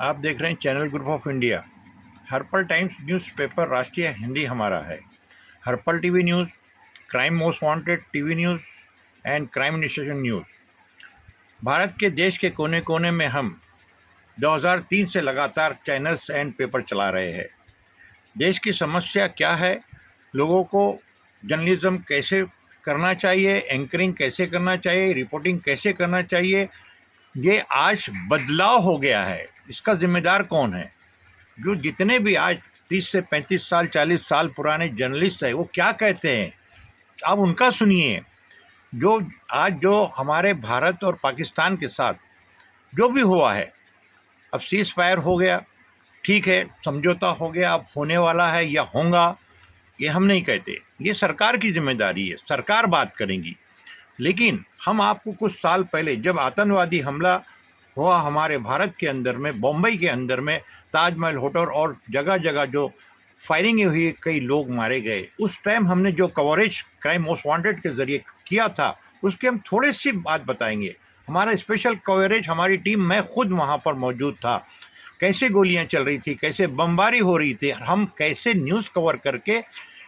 आप देख रहे हैं channel group of India. Harpal Times newspaper Rashtriya Hindi हमारा है। Harpal TV news, crime most wanted TV news and crime investigation news. Bharat के देश के कोने कोने में हम 2003 से लगातार चैनल्स एंड पेपर चला रहे हैं। देश की समस्या क्या है, लोगों को जर्नलिज्म कैसे करना चाहिए, एंकरिंग कैसे करना चाहिए, रिपोर्टिंग कैसे करना चाहिए, ये आज बदलाव हो गया है। इसका जिम्मेदार कौन है? जो जितने भी आज 30 से 35 साल 40 साल पुराने जर्नलिस्ट है वो क्या कहते हैं, आप उनका सुनिए। जो हमारे भारत और पाकिस्तान के साथ जो भी हुआ है, अब सीज फायर हो गया, ठीक है, समझौता हो गया, अब होने वाला है या होगा, ये हम नहीं कहते, ये सरकार की जिम्मेदारी है, सरकार बात करेंगी। लेकिन हम आपको कुछ साल पहले जब आतंकवादी हमला हुआ हमारे भारत के अंदर में, बम्बई के अंदर में, ताजमहल होटल और जगह जगह जो फायरिंग हुई, कई लोग मारे गए, उस टाइम हमने जो कवरेज क्राइम मोस्ट वांटेड के ज़रिए किया था, उसके हम थोड़ी सी बात बताएंगे। हमारा स्पेशल कवरेज, हमारी टीम, मैं खुद वहाँ पर मौजूद था, कैसे गोलियां चल रही थी, कैसे बमबारी हो रही थी, हम कैसे न्यूज़ कवर करके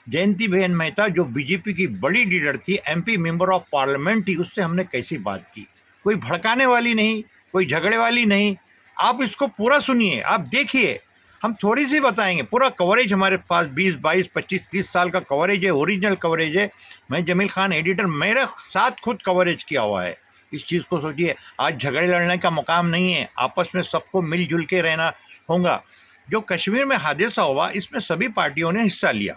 जयंती बहन मेहता जो बीजेपी की बड़ी लीडर थी, एमपी मेंबर ऑफ पार्लियामेंट थी, उससे हमने कैसी बात की। कोई भड़काने वाली नहीं, कोई झगड़े वाली नहीं। आप इसको पूरा सुनिए, आप देखिए, हम थोड़ी सी बताएंगे। पूरा कवरेज हमारे पास 20, 22, 25, 30 साल का कवरेज है, ओरिजिनल कवरेज है। मैं जमील खान एडिटर, मेरे साथ खुद कवरेज किया हुआ है। इस चीज़ को सोचिए, आज झगड़े लड़ने का मुकाम नहीं है, आपस में सबको मिलजुल के रहना होगा। जो कश्मीर में हादसा हुआ, इसमें सभी पार्टियों ने हिस्सा लिया।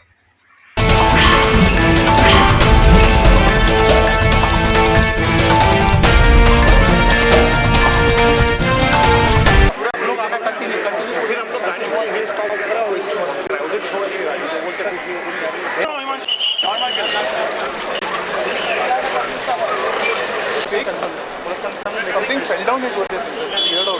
Something fell down is what they said. It's cleared out.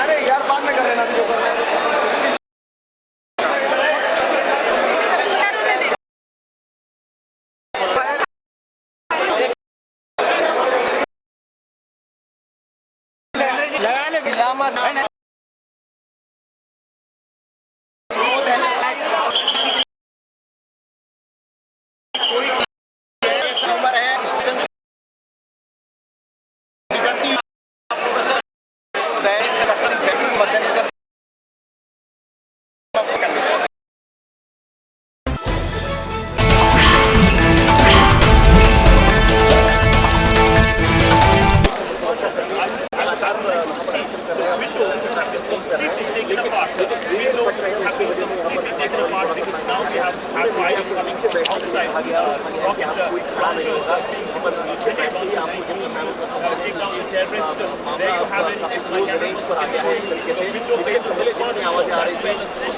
अरे यार बाद में कर लेना जो करना है। लगा ले बिला मत।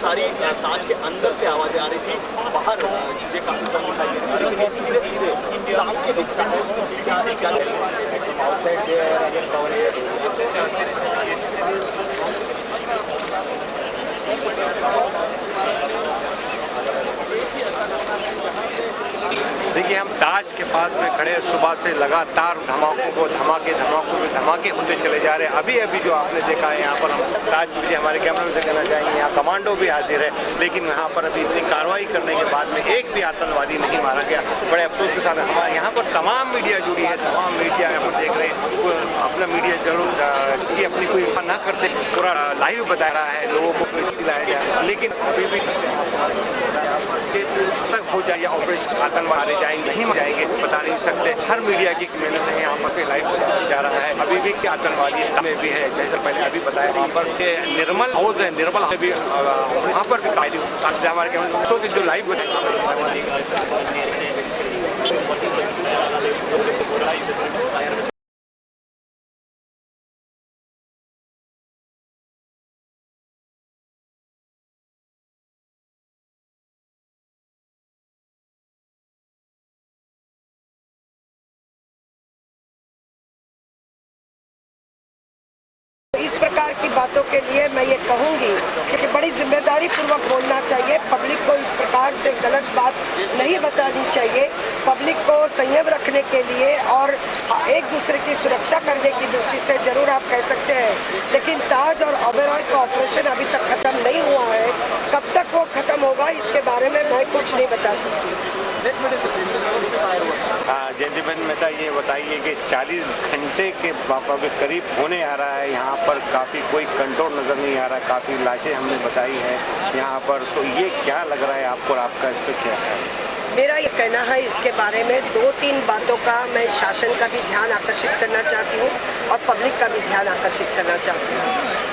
सारी ताज के अंदर से आवाजें आ रही थी, बाहर ये काफी कम दिखाई दे रही है। सीधे सीधे सामने दिखता है उसको क्या देखिए, हम ताज के पास में खड़े, सुबह से लगातार धमाके होते चले जा रहे हैं। अभी अभी जो आपने देखा है, यहाँ पर हम ताज मुझे हमारे कैमरे में से कहना चाहेंगे, यहाँ कमांडो भी हाजिर है, लेकिन यहाँ पर अभी इतनी कार्रवाई करने के बाद में एक भी आतंकवादी नहीं मारा गया। बड़े अफसोस के साथ हमारे यहाँ पर तमाम मीडिया जुड़ी है, तमाम मीडिया यहाँ पर देख रहे हैं, अपना मीडिया जरूर की अपनी कोई ना करते, पूरा लाइव बता रहा है, लोगों को दिलाया जाए, लेकिन अभी भी तक हो जाए या ऑपरेशन आतंकवाद मारे जाएंगे, नहीं जाएंगे, बता नहीं सकते। हर मीडिया की मेहनत है, यहाँ पर लाइव जा रहा है। अभी भी क्या आतंकवादी में भी है, जैसे पहले अभी बताया, वहाँ पर निर्मल हाउस है, निर्मल हाउस भी वहाँ पर भी हमारे जो लाइव इस प्रकार की बातों के लिए मैं ये कहूँगी कि बड़ी जिम्मेदारी पूर्वक बोलना चाहिए। पब्लिक को इस प्रकार से गलत बात नहीं बतानी चाहिए। पब्लिक को संयम रखने के लिए और एक दूसरे की सुरक्षा करने की दृष्टि से जरूर आप कह सकते हैं, लेकिन ताज और ओबेरॉय का ऑपरेशन अभी तक खत्म नहीं हुआ है। कब तक वो खत्म होगा इसके बारे में मैं कुछ नहीं बता सकती। जेंटलमैन मेहता, ये बताइए कि 40 घंटे के करीब होने आ रहा है, यहाँ पर काफ़ी कोई कंट्रोल नज़र नहीं आ रहा, काफ़ी लाशें हमने बताई हैं यहाँ पर, तो ये क्या लग रहा है आपको और आपका इस पर क्या है? मेरा ये कहना है इसके बारे में 2-3 बातों का मैं शासन का भी ध्यान आकर्षित करना चाहती हूँ और पब्लिक का भी ध्यान आकर्षित करना चाहती हूँ।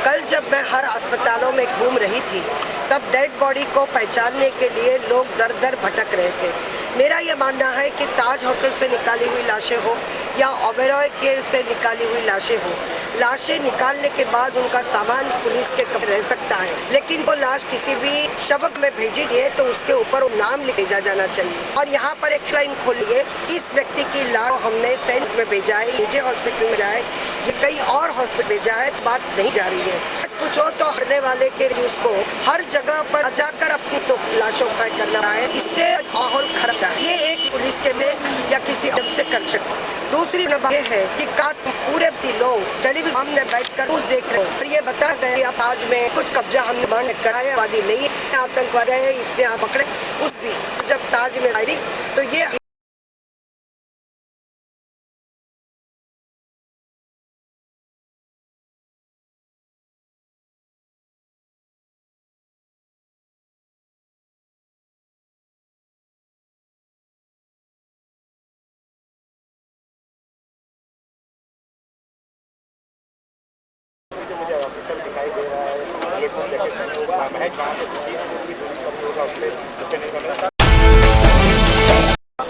कल जब मैं हर अस्पतालों में घूम रही थी तब डेड बॉडी को पहचानने के लिए लोग दर दर भटक रहे थे। मेरा ये मानना है कि ताज होटल से निकाली हुई लाशें हो या ओबेरॉय के से निकाली हुई लाशें हो, लाशें निकालने के बाद उनका सामान पुलिस के कब्जे रह सकता है, लेकिन वो लाश किसी भी शबक में भेजी गई तो उसके ऊपर नाम लिखा जाना चाहिए। और यहाँ पर एक लाइन खोलिए, इस व्यक्ति की लाश हमने सेंट में भेजा है, एजे हॉस्पिटल में जाए, ये कहीं और हॉस्पिटल भेजा है, तो बात नहीं जा रही है। पूछो तो हरने वाले के न्यूज को हर जगह पर जाकर अपनी लाशों का करना है, इससे माहौल खराब है। ये एक पुलिस के में या किसी जब से कर सकते। दूसरी बात ये है कि पूरे लोग टेलीविजन सामने बैठकर न्यूज देख रहे हैं और ये बता गए अब आज में कुछ कब्जा हमने मान कराया, वादी नहीं आतंकवादी है, इतने पकड़े उस भी जब ताज में आई तो ये मुझे ऑफिसर दिखाई दे रहा है, ये कौन जैकेट नहीं होगा, महज वहाँ से 20 फुट की दूरी पर होगा, उससे निकल रहा है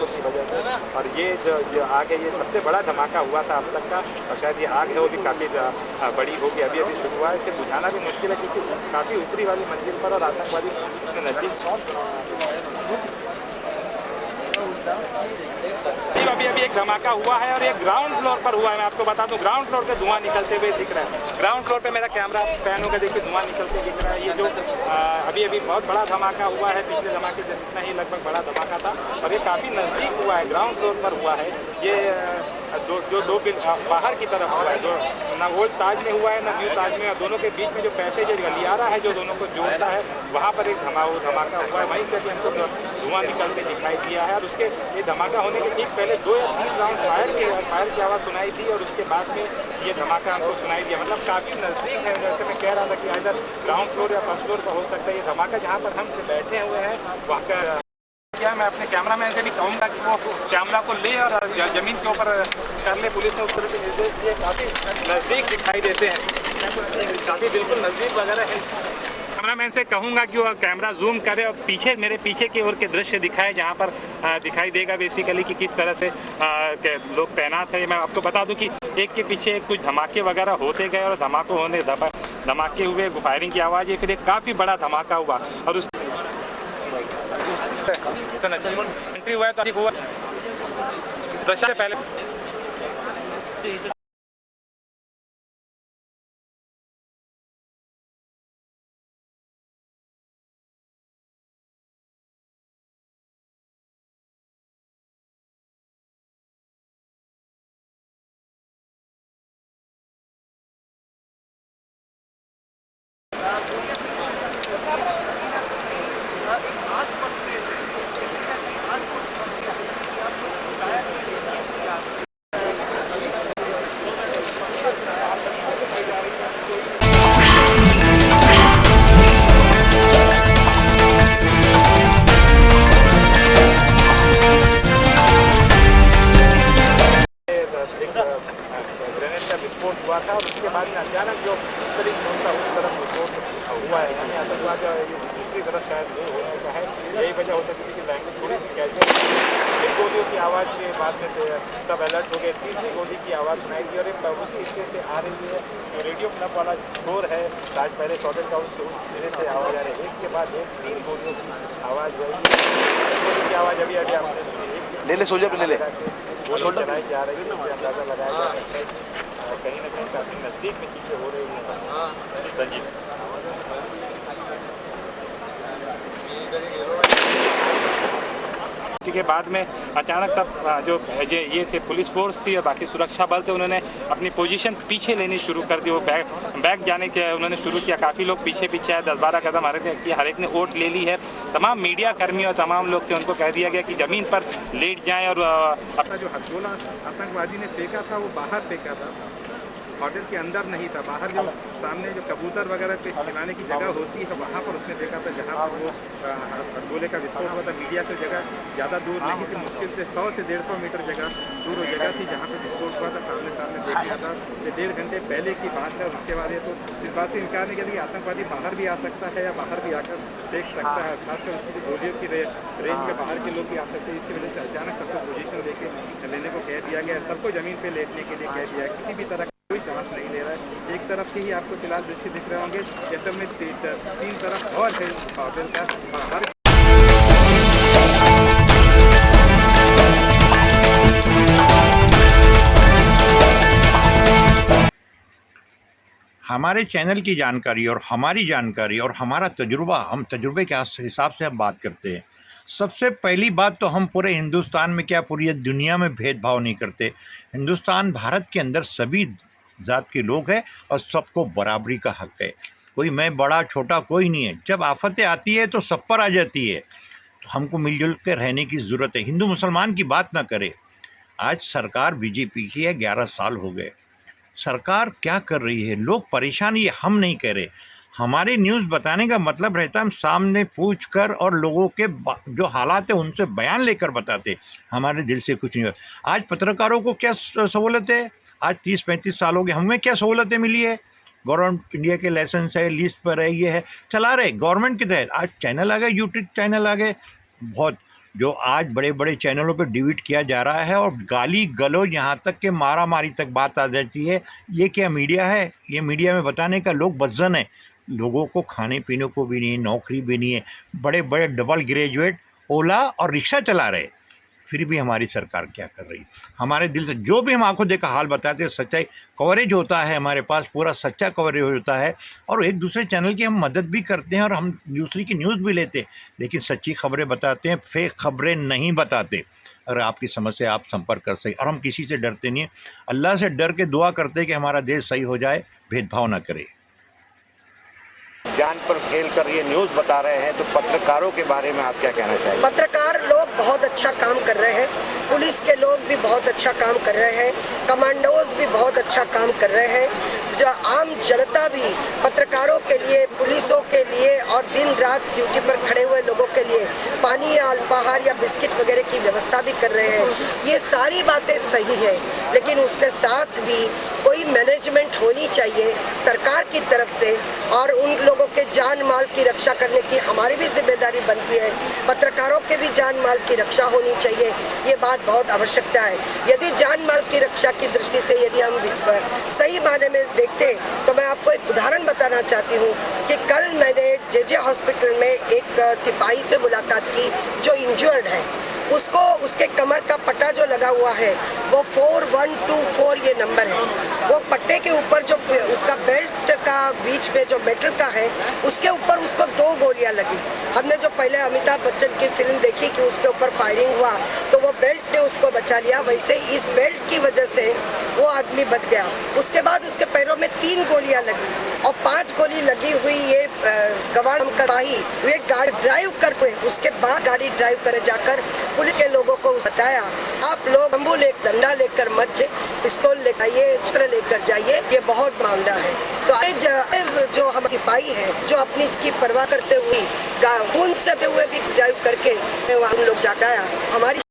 की वजह से। और ये जो आग है, ये सबसे बड़ा धमाका हुआ था अब तक का, और शायद ये आग है वो भी काफ़ी बड़ी होगी, अभी अभी शुरू हुआ है। इसे बुझाना भी मुश्किल है क्योंकि काफ़ी ऊपरी वाली मंजिल पर और आतंकवादी नज़दीक अभी एक धमाका हुआ है और ये ग्राउंड फ्लोर पर हुआ है। मैं आपको बता दूं, ग्राउंड फ्लोर पे धुआं निकलते हुए दिख रहा है। ग्राउंड फ्लोर पे मेरा कैमरा पैन होकर देखिए धुआं निकलते दिख रहा है। ये जो अभी बहुत बड़ा धमाका हुआ है, पिछले धमाके से जितना ही लगभग बड़ा धमाका था और ये काफ़ी नज़दीक हुआ है, ग्राउंड फ्लोर पर हुआ है। ये दो बाहर की तरफ हुआ है, जो ना ओल्ड ताज में हुआ है ना न्यू ताज में, और दोनों के बीच में जो पैसेज गलियारा है जो दोनों को जोड़ता है, वहाँ पर एक धमाका हुआ है। वहीं से भी हमको धुआं निकलते दिखाई दिया है और उसके ये धमाका होने के ठीक पहले 2 या 3 राउंड फायर की आवाज़ सुनाई थी और उसके बाद में ये धमाका हमको सुनाई दिया। मतलब काफ़ी नज़दीक है। जैसे मैं कह रहा था कि इधर ग्राउंड फ्लोर या फर्स्ट फ्लोर पर हो सकता है ये धमाका। जहाँ पर हम बैठे हुए हैं वहाँ का क्या, मैं अपने कैमरामैन से भी कहूँगा कि वो कैमरा को ले और ज़मीन के ऊपर कर ले। पुलिस ने उस तरह के निर्देश दिए, काफ़ी नज़दीक दिखाई देते हैं, काफ़ी बिल्कुल नज़दीक वगैरह है। कैमरामैन से कहूँगा कि वो कैमरा जूम करे और पीछे मेरे पीछे की ओर के दृश्य दिखाए, जहाँ पर दिखाई देगा बेसिकली कि किस तरह से लोग तैनात है। मैं आपको बता दूं कि एक के पीछे कुछ धमाके वगैरह होते गए और धमाके हुए, फायरिंग की आवाज़, फिर एक काफ़ी बड़ा धमाका हुआ और उस एंट्री हुआ है तो हुआ रशिया से पहले विस्फोट हुआ था और उसके बाद में अचानक जो उत्तरी था उस तरफ विस्फोट हुआ है। यानी आतंकवाद दूसरी तरफ शायद नहीं हो चुका है। यही वजह हो सकती है कि लैंग्वेज थोड़ी सी कैजुअल, एक गोलियों की आवाज़ के बाद में सब अलर्ट हो गए। तीसरी गोली की आवाज़ सुनाई दी और एक उसी हिस्से से आ रही है जो रेडियो क्लब वाला शोर है। आज पहले शॉर्टेज का उस धीरे से आवाज़ आ रही है, एक के बाद एक 3 गोलियों की आवाज़ आई। गोली की आवाज़ अभी आपने सुनी, ले ले सोल्जर ले ले गोली चलाई जा रही है, इससे अंदाज़ा लगाया जा सकता है और कहीं ना कहीं काफ़ी नज़दीक में चीज़ें हो रही हैं। संजीव के बाद में अचानक सब जो ये थे पुलिस फोर्स थी और बाकी सुरक्षा बल थे, उन्होंने अपनी पोजीशन पीछे लेनी शुरू कर दी। वो बैक जाने के उन्होंने शुरू किया। काफ़ी लोग पीछे पीछे आए, 10-12 कदम हर एक ने वोट ले ली है। तमाम मीडिया कर्मी और तमाम लोग थे, उनको कह दिया गया कि ज़मीन पर लेट जाएं। और अपना जो हथगोला आतंकवादी ने फेंका था वो बाहर फेंका था, होटल के अंदर नहीं था, बाहर जो सामने जो कबूतर वगैरह पे खिलाने की जगह होती है वहाँ पर उसने देखा था, जहाँ पर वो हथगोले का विस्फोट हुआ था। मीडिया से जगह ज़्यादा दूर नहीं थी, मुश्किल से 100 से 150 मीटर जगह दूर वो जगह थी जहाँ पर विस्फोट हुआ था। सामने देख लिया था। ये 1.5 घंटे पहले की बात है। उसके बाद ये तो इस बात से इनकार नहीं किया कि आतंकवादी बाहर भी आ सकता है या बाहर भी आकर देख सकता है। खासकर उसकी गोलियों की रेंज में बाहर के लोग भी आ सकते हैं। इसकी वजह से अचानक सबको पोजीशन देके लेने को कह दिया गया, सबको ज़मीन पर लेटने के लिए कह दिया। किसी भी तरह कोई चांस नहीं ले रहा है। एक तरफ से ही आपको फिलहाल दृश्य दिख रहे होंगे, जैसे में 3 तरफ और है होटल का। हर हमारे चैनल की जानकारी और हमारी जानकारी और हमारा तजुर्बा, हम तजुर्बे के हिसाब से हम बात करते हैं। सबसे पहली बात तो हम पूरे हिंदुस्तान में क्या पूरी दुनिया में भेदभाव नहीं करते। हिंदुस्तान भारत के अंदर सभी जात के लोग हैं और सबको बराबरी का हक है। कोई मैं बड़ा छोटा कोई नहीं है। जब आफतें आती है तो सब पर आ जाती है, तो हमको मिलजुल कर रहने की ज़रूरत है। हिंदू मुसलमान की बात ना करें। आज सरकार बीजेपी की है, 11 साल हो गए। सरकार क्या कर रही है, लोग परेशान, ये हम नहीं कह रहे। हमारे न्यूज़ बताने का मतलब रहता है हम सामने पूछ कर और लोगों के जो हालात है उनसे बयान लेकर बताते। हमारे दिल से कुछ नहीं हो। आज पत्रकारों को क्या सहूलत है? आज 30-35 साल हो गए, हमें क्या सहूलतें मिली है? गवर्नमेंट इंडिया के लाइसेंस है, लिस्ट पर है, ये है, चला रहे गवर्नमेंट के तहत। आज चैनल आ गए, यूट्यूब चैनल आ गए, बहुत जो आज बड़े बड़े चैनलों पर डिबेट किया जा रहा है और गाली गलौज यहाँ तक के मारा मारी तक बात आ जाती है। ये क्या मीडिया है? ये मीडिया में बताने का लोग बदजन है। लोगों को खाने पीने को भी नहीं है, नौकरी भी नहीं है। बड़े बड़े डबल ग्रेजुएट ओला और रिक्शा चला रहे, फिर भी हमारी सरकार क्या कर रही है? हमारे दिल से जो भी हम आंखों देखा हाल बताते हैं, सच्चाई कवरेज होता है, हमारे पास पूरा सच्चा कवरेज होता है और एक दूसरे चैनल की हम मदद भी करते हैं और हम दूसरी की न्यूज़ भी लेते हैं, लेकिन सच्ची खबरें बताते हैं, फेक खबरें नहीं बताते। अगर आपकी समस्या आप संपर्क कर सकें, और हम किसी से डरते नहीं हैं। अल्लाह से डर के दुआ करते हैं कि हमारा देश सही हो जाए, भेदभाव ना करे। जान पर खेल कर ये न्यूज़ बता रहे हैं, तो पत्रकारों के बारे में आप क्या कहना चाहिए? पत्रकार लोग बहुत अच्छा काम कर रहे हैं, पुलिस के लोग भी बहुत अच्छा काम कर रहे हैं, कमांडोज भी बहुत अच्छा काम कर रहे हैं। जो आम जनता भी पत्रकारों के लिए, पुलिसों के लिए और दिन रात ड्यूटी पर खड़े हुए लोगों के लिए पानी या अल्पाहार या बिस्किट वगैरह की व्यवस्था भी कर रहे हैं। ये सारी बातें सही है, लेकिन उसके साथ भी कोई मैनेजमेंट होनी चाहिए सरकार की तरफ से और उन लोगों के जान माल की रक्षा करने की हमारी भी जिम्मेदारी बनती है। पत्रकारों के भी जान माल की रक्षा होनी चाहिए, ये बात बहुत आवश्यकता है। यदि जान माल की रक्षा की दृष्टि से यदि हम सही मायने में देखते तो मैं आपको एक उदाहरण बताना चाहती हूँ कि कल मैंने जे हॉस्पिटल में एक सिपाही से मुलाकात की जो इंजर्ड है। उसको उसके कमर का पट्टा जो लगा हुआ है वो 4124 ये नंबर है। वो पट्टे के ऊपर जो उसका बेल्ट का बीच में जो मेटल का है उसके ऊपर उसको 2 गोलियां लगी। हमने जो पहले अमिताभ बच्चन की फिल्म देखी कि उसके ऊपर फायरिंग हुआ तो वो बेल्ट ने उसको बचा लिया, वैसे इस बेल्ट की वजह से वो आदमी बच गया। उसके बाद उसके पैरों में 3 गोलियां लगी और 5 गोली लगी हुई ये गवार करवाही वे गाड़ी ड्राइव करके उसके बाद गाड़ी ड्राइव करे जाकर पुलिस के लोगों को बताया आप लोग बम्बू डंडा लेकर मत जाइए, पिस्तौल लेकर आइए, अस्त्र लेकर जाइए, ये बहुत मामला है। तो आज जो हम सिपाही हैं जो अपनी की परवाह करते हुए खून से हुए भी ड्राइव करके हम लोग जाता है हमारी